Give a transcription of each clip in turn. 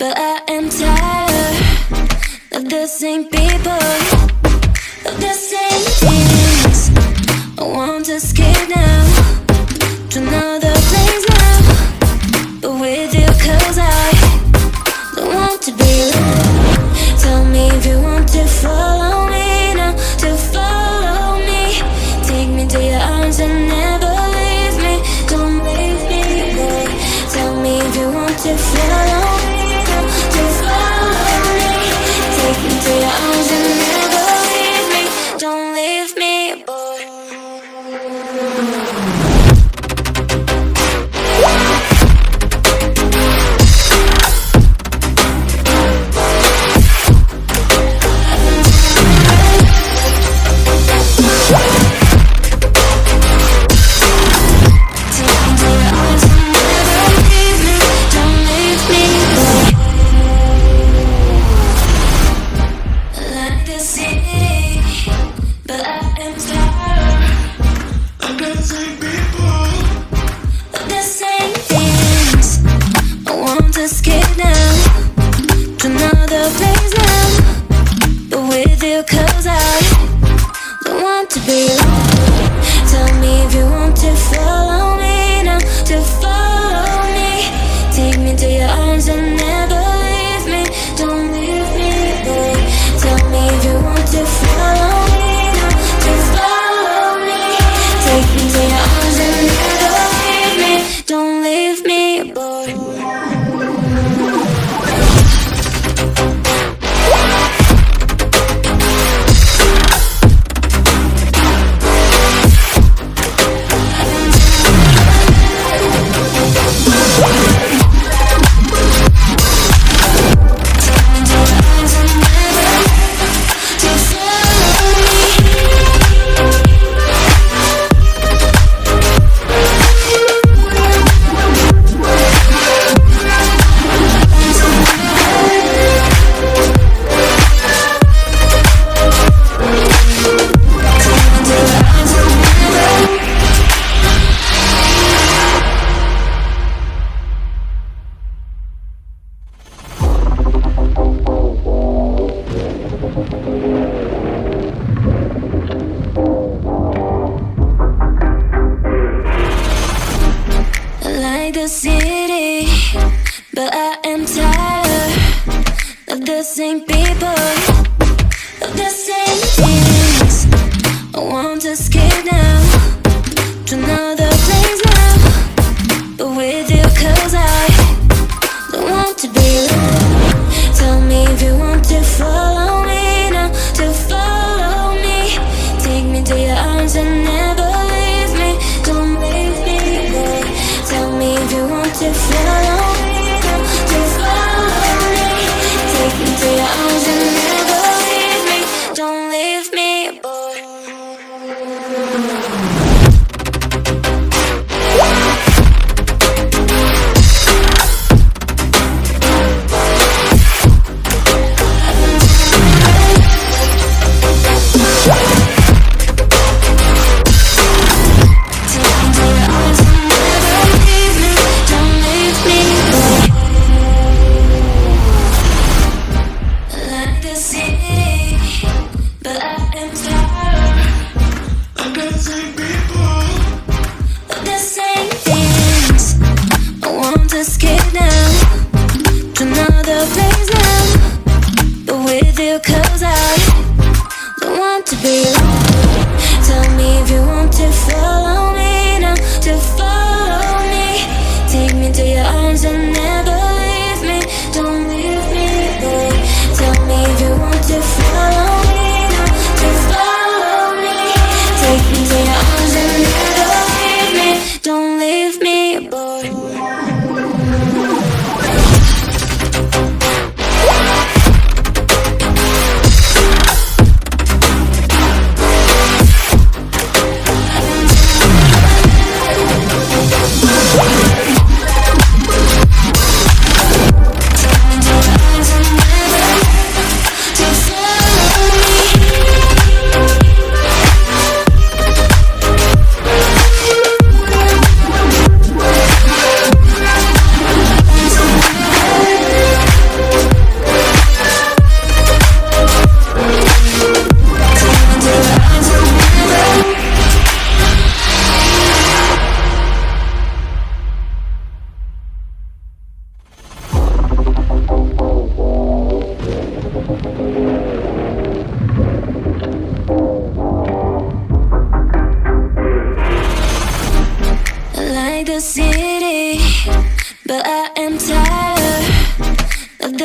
but I am tired of the same people, of the same things. I want to escape now to another place now, but with you, 'cause I don't want to be alone. Tell me if you want to follow me now, to follow me. Take me to your arms and never leave me. Don't leave me, boy. Tell me if you want to follow me now, to follow me. Take me to your arms and never leave me. Don't leave me, boy.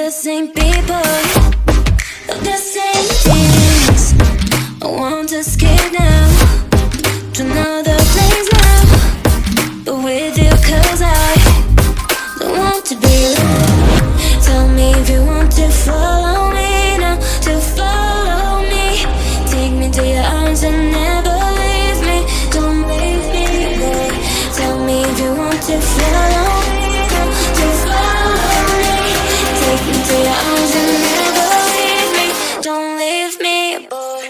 the same people, of the same things. I want to escape now to another place now, but with you 'cause I don't want to be alone. Tell me if you want to follow me now, to follow me. Take me to your arms and never leave me. Don't leave me, boy. Tell me if you want to follow me now, to follow me. Take me to your arms and never leave me. Don't leave me, boy.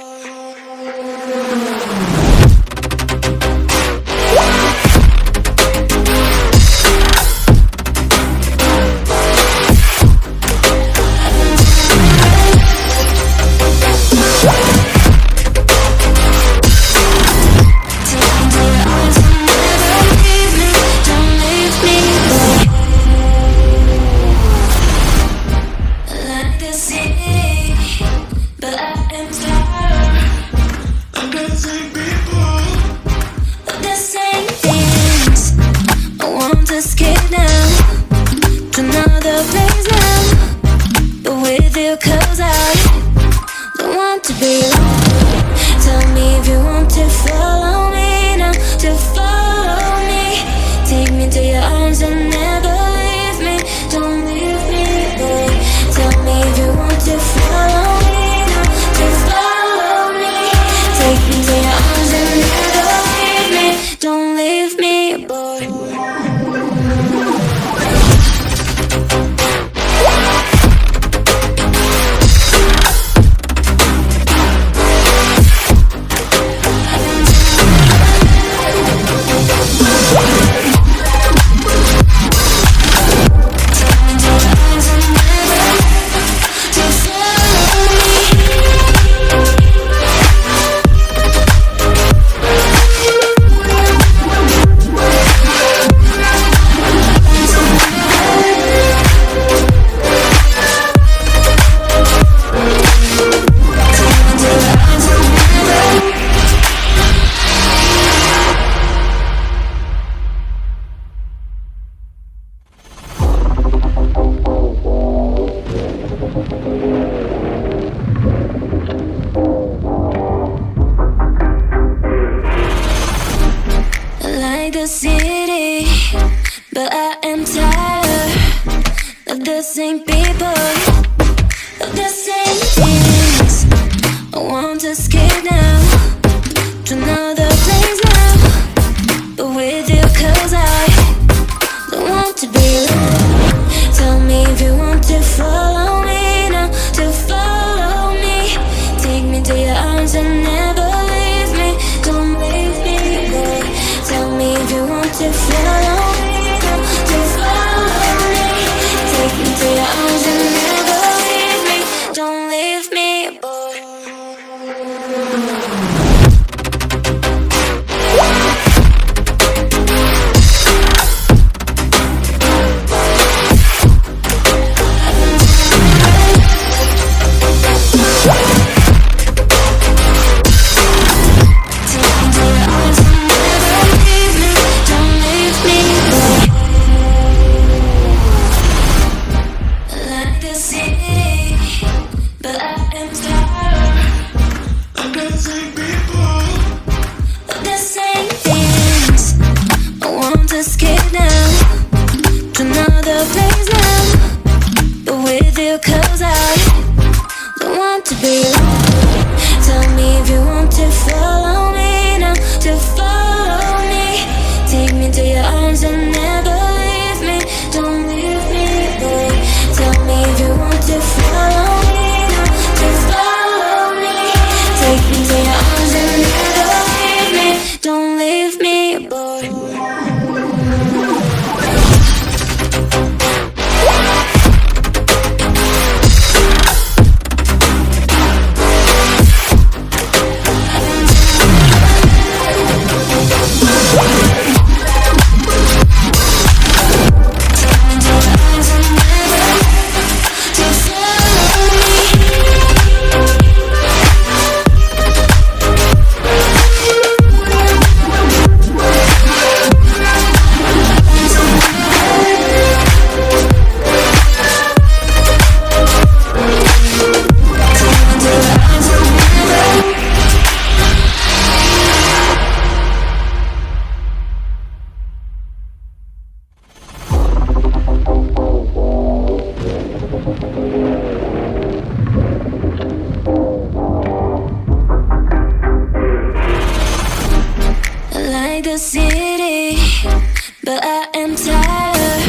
but I am tired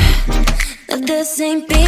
of the same people.